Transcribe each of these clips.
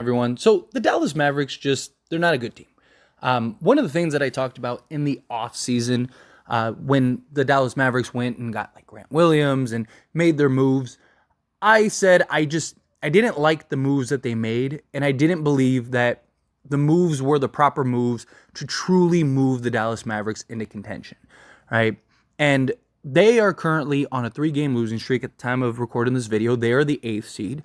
everyone. So the Dallas Mavericks they're not a good team. One of the things that I talked about in the offseason when the Dallas Mavericks went and got like Grant Williams and made their moves, I said I didn't like the moves that they made, and I didn't believe that the moves were the proper moves to truly move the Dallas Mavericks into contention, right? And they are currently on a 3-game losing streak at the time of recording this video. They are the 8th seed.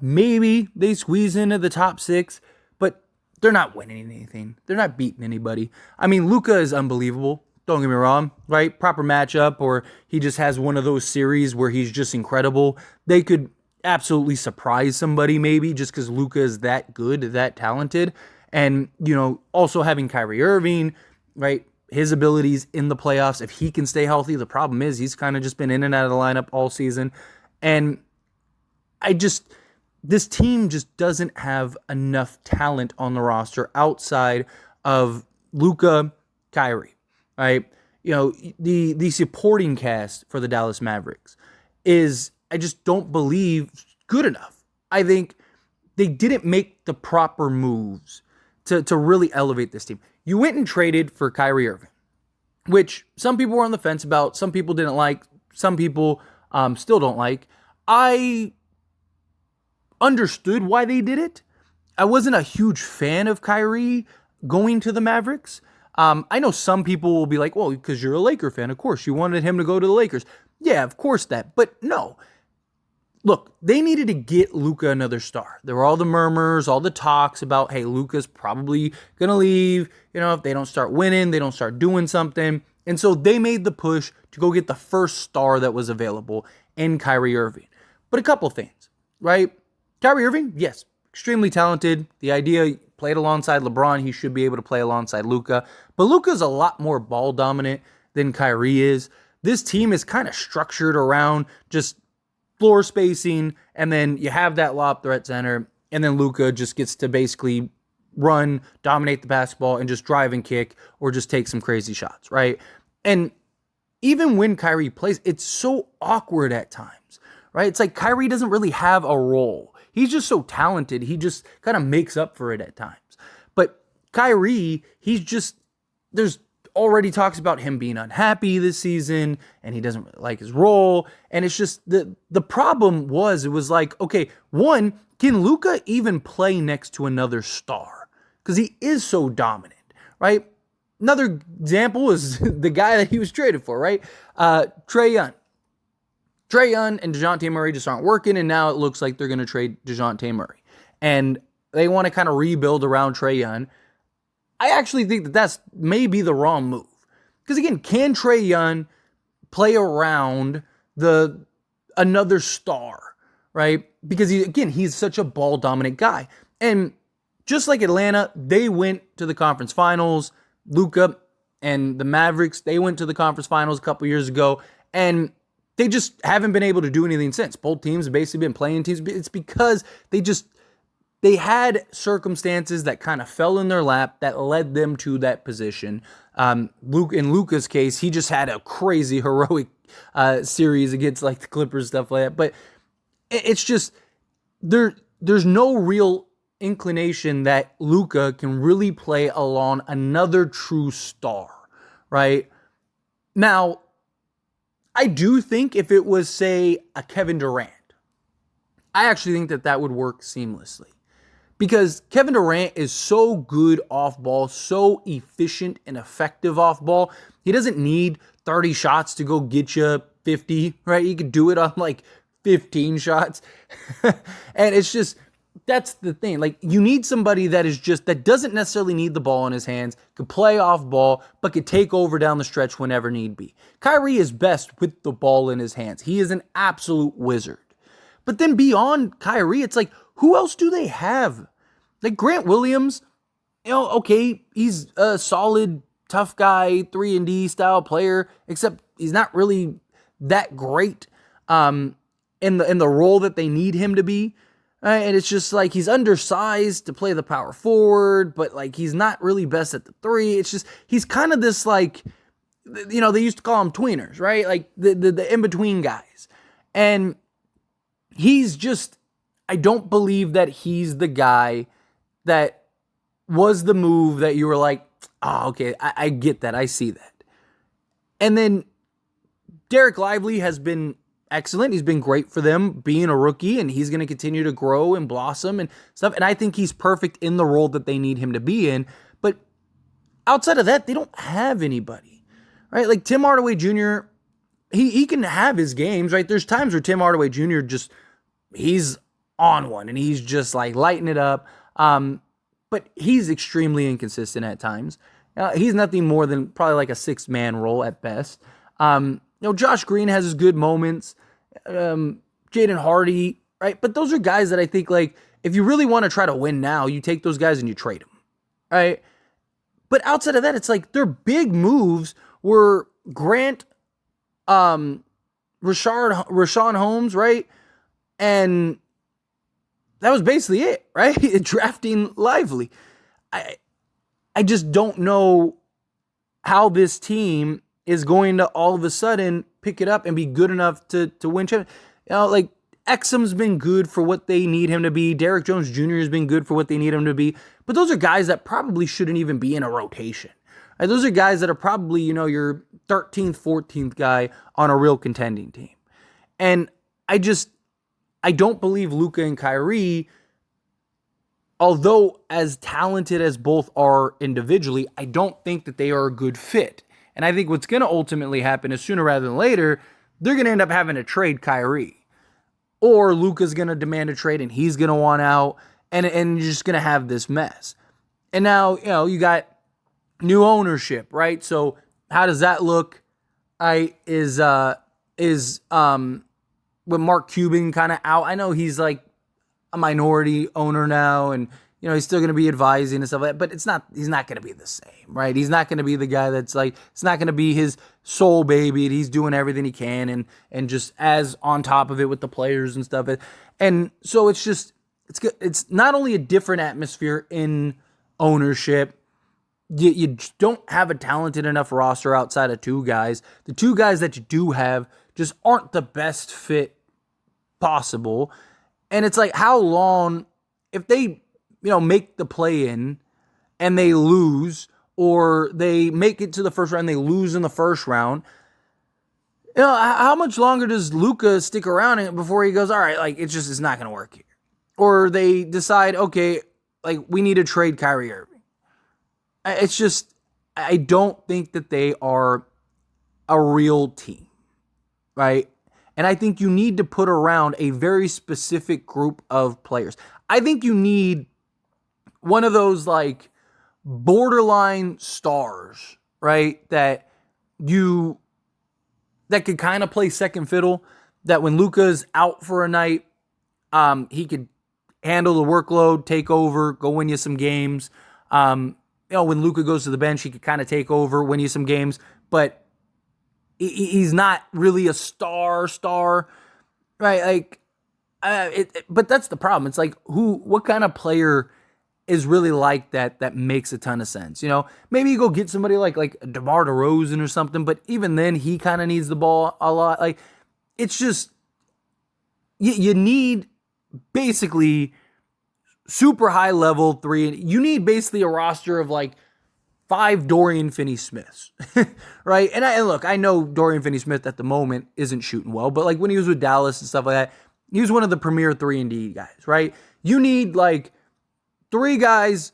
Maybe they squeeze into the top 6, but they're not winning anything. They're not beating anybody. I mean, Luka is unbelievable. Don't get me wrong, right? Proper matchup, or he just has one of those series where he's just incredible. They could absolutely surprise somebody maybe just because Luka is that good, that talented. And, also having Kyrie Irving, right? His abilities in the playoffs, if he can stay healthy. The problem is he's kind of just been in and out of the lineup all season. And this team just doesn't have enough talent on the roster outside of Luka, Kyrie, right? The supporting cast for the Dallas Mavericks I just don't believe good enough. I think they didn't make the proper moves to really elevate this team. You went and traded for Kyrie Irving, which some people were on the fence about, some people didn't like, some people still don't like. I understood why they did it. I wasn't a huge fan of Kyrie going to the Mavericks. I know some people will be like, well, because you're a Laker fan, of course, you wanted him to go to the Lakers. Yeah, of course that. But no. Look, they needed to get Luka another star. There were all the murmurs, all the talks about, hey, Luka's probably going to leave. If they don't start winning, they don't start doing something. And so they made the push to go get the first star that was available in Kyrie Irving. But a couple things, right? Kyrie Irving, yes, extremely talented. The idea, played alongside LeBron, he should be able to play alongside Luka. But Luka's a lot more ball dominant than Kyrie is. This team is kind of structured around just floor spacing, and then you have that lob threat center, and then Luka just gets to basically run, dominate the basketball, and just drive and kick, or just take some crazy shots, right? And even when Kyrie plays, it's so awkward at times, right? It's like Kyrie doesn't really have a role. He's just so talented, he just kind of makes up for it at times. But Kyrie, there's already talks about him being unhappy this season, and he doesn't really like his role. And it's just the problem it was like, okay, one, can Luka even play next to another star? Because he is so dominant, right? Another example is the guy that he was traded for, right? Trae Young. Trae Young and DeJounte Murray just aren't working, and now it looks like they're going to trade DeJounte Murray. And they want to kind of rebuild around Trae Young. I actually think that that's maybe the wrong move. Because again, can Trae Young play around another star, right? Because he's such a ball dominant guy. And just like Atlanta, they went to the conference finals. Luka and the Mavericks, they went to the conference finals a couple years ago, and they just haven't been able to do anything since. Both teams have basically been playing teams. It's because they had circumstances that kind of fell in their lap that led them to that position. In Luka's case, he just had a crazy heroic series against like the Clippers, stuff like that. But it's just there's no real inclination that Luka can really play along another true star, right? Now, I do think if it was, say, a Kevin Durant, I actually think that would work seamlessly. Because Kevin Durant is so good off ball, so efficient and effective off ball. He doesn't need 30 shots to go get you 50, right? He could do it on like 15 shots. And it's just, that's the thing. Like, you need somebody that doesn't necessarily need the ball in his hands, could play off ball, but could take over down the stretch whenever need be. Kyrie is best with the ball in his hands. He is an absolute wizard. But then beyond Kyrie, it's like, who else do they have? Like Grant Williams, okay, he's a solid, tough guy, 3-and-D style player, except he's not really that great in the role that they need him to be. And it's just like he's undersized to play the power forward, but like he's not really best at the 3. It's just he's kind of this like, they used to call him tweeners, right? Like the in-between guys. And he's just I don't believe that he's the guy that was the move that you were like, oh, okay, I get that. I see that. And then Derek Lively has been excellent. He's been great for them being a rookie, and he's going to continue to grow and blossom and stuff. And I think he's perfect in the role that they need him to be in. But outside of that, they don't have anybody, right? Like Tim Hardaway Jr., he can have his games, right? There's times where Tim Hardaway Jr. he's on one and he's just like lighting it up. But he's extremely inconsistent at times. He's nothing more than probably like a 6-man role at best. Josh Green has his good moments. Jaden Hardy, right? But those are guys that I think, like, if you really want to try to win now, you take those guys and you trade them, right? But outside of that, it's like their big moves were Grant, Rashawn Holmes, right? And that was basically it, right? Drafting Lively. I just don't know how this team is going to all of a sudden pick it up and be good enough to win. Like Exum's been good for what they need him to be. Derrick Jones Jr. has been good for what they need him to be. But those are guys that probably shouldn't even be in a rotation. Right? Those are guys that are probably, your 13th, 14th guy on a real contending team. And I don't believe Luka and Kyrie, although as talented as both are individually, I don't think that they are a good fit. And I think what's going to ultimately happen is sooner rather than later, they're going to end up having to trade Kyrie. Or Luka's going to demand a trade and he's going to want out. And you're just going to have this mess. And now, you got new ownership, right? So how does that look? Is with Mark Cuban kind of out? I know he's like a minority owner now, and he's still going to be advising and stuff like that, but he's not going to be the same, right? He's not going to be the guy that's like, it's not going to be his soul baby, and he's doing everything he can and just as on top of it with the players and stuff. And so it's just, it's good. It's not only a different atmosphere in ownership, you don't have a talented enough roster outside of 2 guys. The 2 guys that you do have just aren't the best fit possible. And it's like, how long, if they, make the play in and they lose, or they make it to the first round and they lose in the first round, how much longer does Luka stick around before he goes, all right, like, it's not going to work here? Or they decide, okay, like, we need to trade Kyrie Irving. It's just, I don't think that they are a real team, right? And I think you need to put around a very specific group of players. I think you need one of those like borderline stars, right? That could kind of play second fiddle, that when Luka's out for a night, he could handle the workload, take over, go win you some games. When Luka goes to the bench, he could kind of take over, win you some games, but he's not really a star, right? Like, but that's the problem. It's like, what kind of player is really like that makes a ton of sense? Maybe you go get somebody like DeMar DeRozan or something, but even then, he kind of needs the ball a lot. Like, it's just, you need basically super high level 3. You need basically a roster of like 5 Dorian Finney-Smiths, right? And look, I know Dorian Finney-Smith at the moment isn't shooting well, but like when he was with Dallas and stuff like that, he was one of the premier 3-and-D guys, right? You need like 3 guys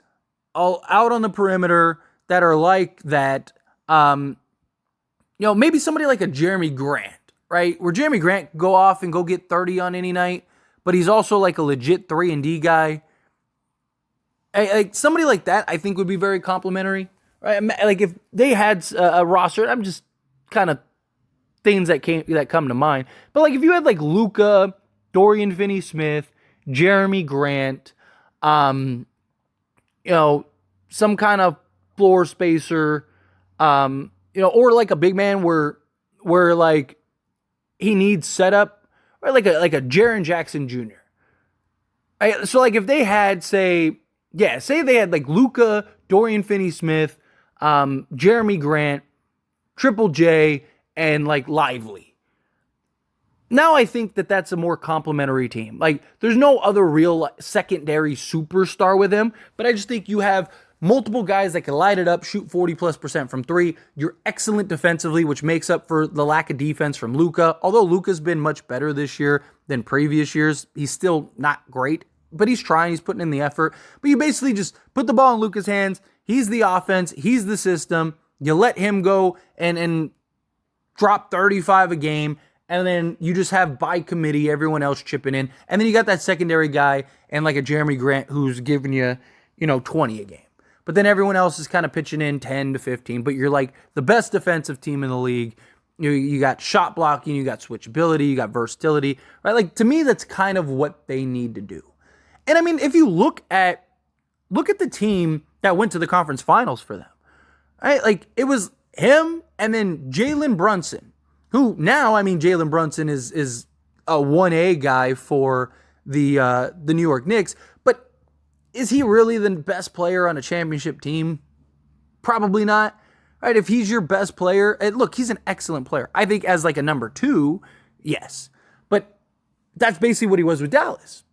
all out on the perimeter that are like that. Maybe somebody like a Jeremy Grant, right? Where Jeremy Grant can go off and go get 30 on any night, but he's also like a legit 3-and-D guy. Like somebody like that, I think would be very complimentary, right? Like if they had a roster, I'm just kind of things that come to mind. But like if you had like Luka, Dorian Finney-Smith, Jeremy Grant, some kind of floor spacer, or like a big man where like he needs setup, or like a Jaren Jackson Jr. Right? So like if they had say they had like Luka, Dorian Finney-Smith, Jeremy Grant, Triple J, and like Lively. Now I think that that's a more complementary team. Like, there's no other real secondary superstar with him, but I just think you have multiple guys that can light it up, shoot 40+% from three. You're excellent defensively, which makes up for the lack of defense from Luka. Although Luka's been much better this year than previous years, he's still not great, but he's trying, he's putting in the effort. But you basically just put the ball in Luka's hands. He's the offense, he's the system. You let him go and drop 35 a game, and then you just have by committee everyone else chipping in. And then you got that secondary guy and like a Jeremy Grant who's giving you, 20 a game. But then everyone else is kind of pitching in 10 to 15. But you're like the best defensive team in the league. You got shot blocking, you got switchability, you got versatility, right? Like, to me, that's kind of what they need to do. And I mean, if you look at the team that went to the conference finals for them, right? Like, it was him and then Jalen Brunson. Who now, I mean, Jalen Brunson is a 1A guy for the New York Knicks, but is he really the best player on a championship team? Probably not. Right? If he's your best player, and look, he's an excellent player. I think as like a number 2, yes. But that's basically what he was with Dallas.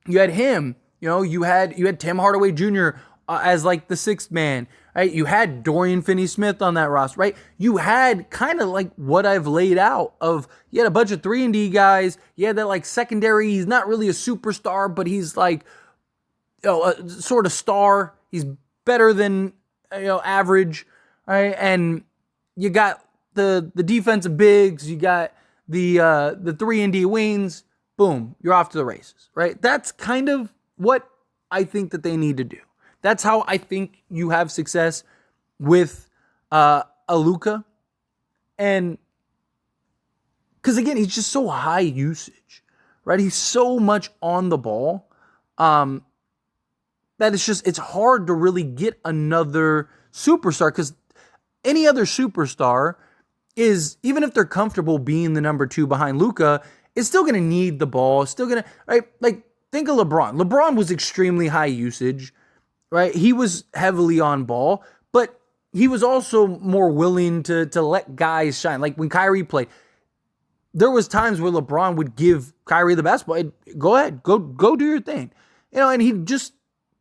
You had him, you had Tim Hardaway Jr. As like the 6th man. Right? You had Dorian Finney-Smith on that roster, right? You had kind of like what I've laid out of, you had a bunch of 3-and-D guys. You had that like secondary. He's not really a superstar, but he's like, a sort of star. He's better than, average, right? And you got the defensive bigs. You got the 3-and-D wings. Boom, you're off to the races, right? That's kind of what I think that they need to do. That's how I think you have success with a Luka. And because, again, he's just so high usage, right? He's so much on the ball that it's hard to really get another superstar, because any other superstar is, even if they're comfortable being the number 2 behind Luka, is still going to need the ball, still going to, right? Like, think of LeBron. LeBron was extremely high usage. Right, he was heavily on ball, but he was also more willing to let guys shine. Like when Kyrie played, there was times where LeBron would give Kyrie the basketball. Go ahead, go do your thing, and he'd just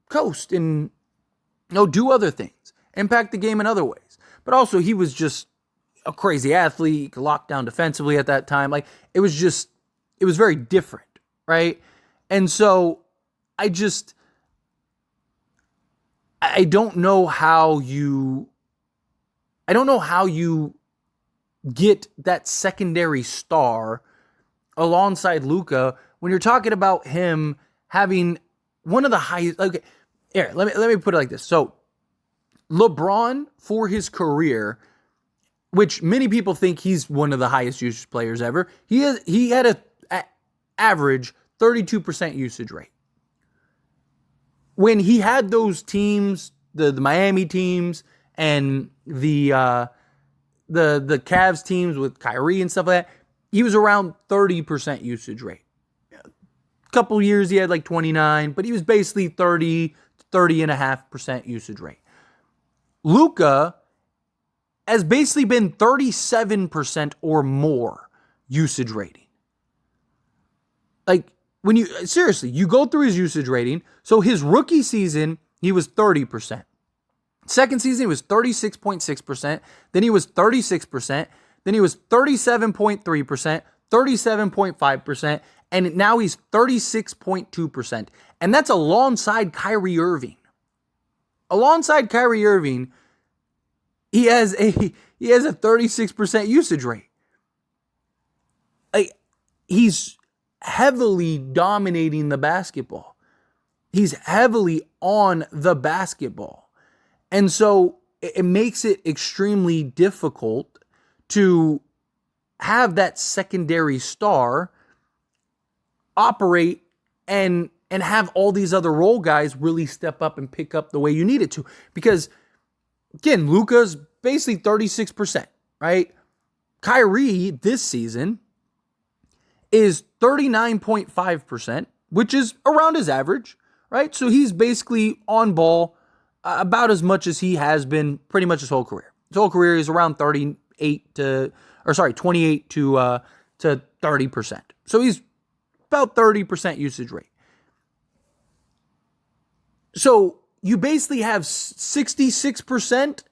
coast and do other things, impact the game in other ways. But also, he was just a crazy athlete. He could lock down defensively at that time. Like, it was very different, right? And so I don't know how you get that secondary star alongside Luka when you're talking about him having one of the highest. Okay, here, let me put it like this. So, LeBron, for his career, which many people think he's one of the highest usage players ever, he had a average 32% usage rate. When he had those teams, the Miami teams and the Cavs teams with Kyrie and stuff like that, he was around 30% usage rate. A couple years he had like 29, but he was basically 30.5% usage rate. Luka has basically been 37% or more usage rating. Like, when you go through his usage rating. So his rookie season, he was 30%. Second season, he was 36.6%. Then he was 36%. Then he was 37.3%, 37.5%. And now he's 36.2%. And that's alongside Kyrie Irving. Alongside Kyrie Irving, he has a 36% usage rate. Like, he's heavily dominating the basketball. He's heavily on the basketball. And so it makes it extremely difficult to have that secondary star operate and have all these other role guys really step up and pick up the way you need it to. Because, again, Luka's basically 36%, right? Kyrie this season is 39.5%, which is around his average, right? So he's basically on ball about as much as he has been pretty much his whole career. His whole career is around 28 to 30%. So he's about 30% usage rate. So you basically have 66%,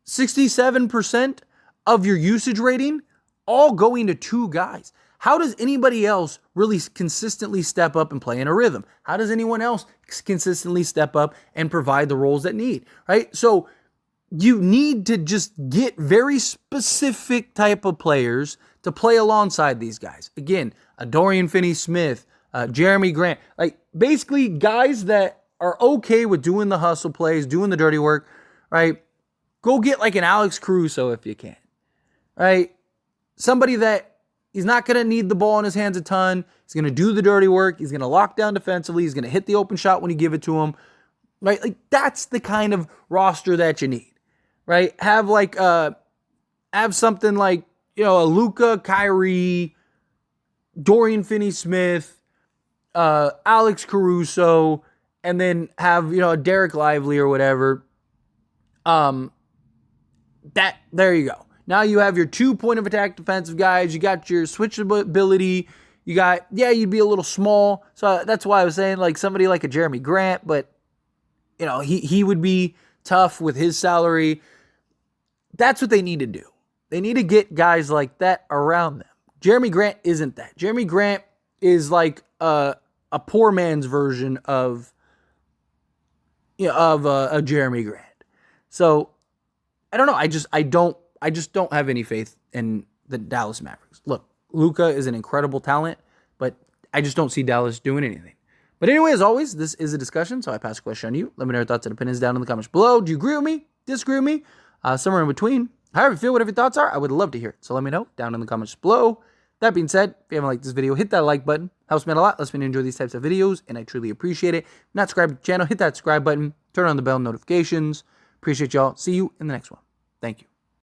67% of your usage rating all going to two guys. How does anybody else really consistently step up and play in a rhythm? How does anyone else consistently step up and provide the roles that need, right? So you need to just get very specific type of players to play alongside these guys. Again, a Dorian Finney-Smith, Jeremy Grant, like basically guys that are okay with doing the hustle plays, doing the dirty work, right? Go get like an Alex Caruso if you can, right? Somebody that he's not going to need the ball in his hands a ton. He's going to do the dirty work. He's going to lock down defensively. He's going to hit the open shot when you give it to him, right? Like that's the kind of roster that you need, right? Have something like, a Luka, Kyrie, Dorian Finney-Smith, Alex Caruso, and then have, a Derek Lively or whatever. There you go. Now you have your 2 point of attack defensive guys. You got your switchability. You got, you'd be a little small. So that's why I was saying like somebody like a Jeremy Grant, but he would be tough with his salary. That's what they need to do. They need to get guys like that around them. Jeremy Grant isn't that. Jeremy Grant is like a poor man's version of a Jeremy Grant. So I don't know. I just don't have any faith in the Dallas Mavericks. Look, Luka is an incredible talent, but I just don't see Dallas doing anything. But anyway, as always, this is a discussion, so I pass the question on you. Let me know your thoughts and opinions down in the comments below. Do you agree with me? Disagree with me? Somewhere in between. However you feel, whatever your thoughts are, I would love to hear it. So let me know down in the comments below. That being said, if you haven't liked this video, hit that like button. Helps me out a lot. Lets me enjoy these types of videos, and I truly appreciate it. If you're not subscribed to the channel, hit that subscribe button. Turn on the bell notifications. Appreciate y'all. See you in the next one. Thank you.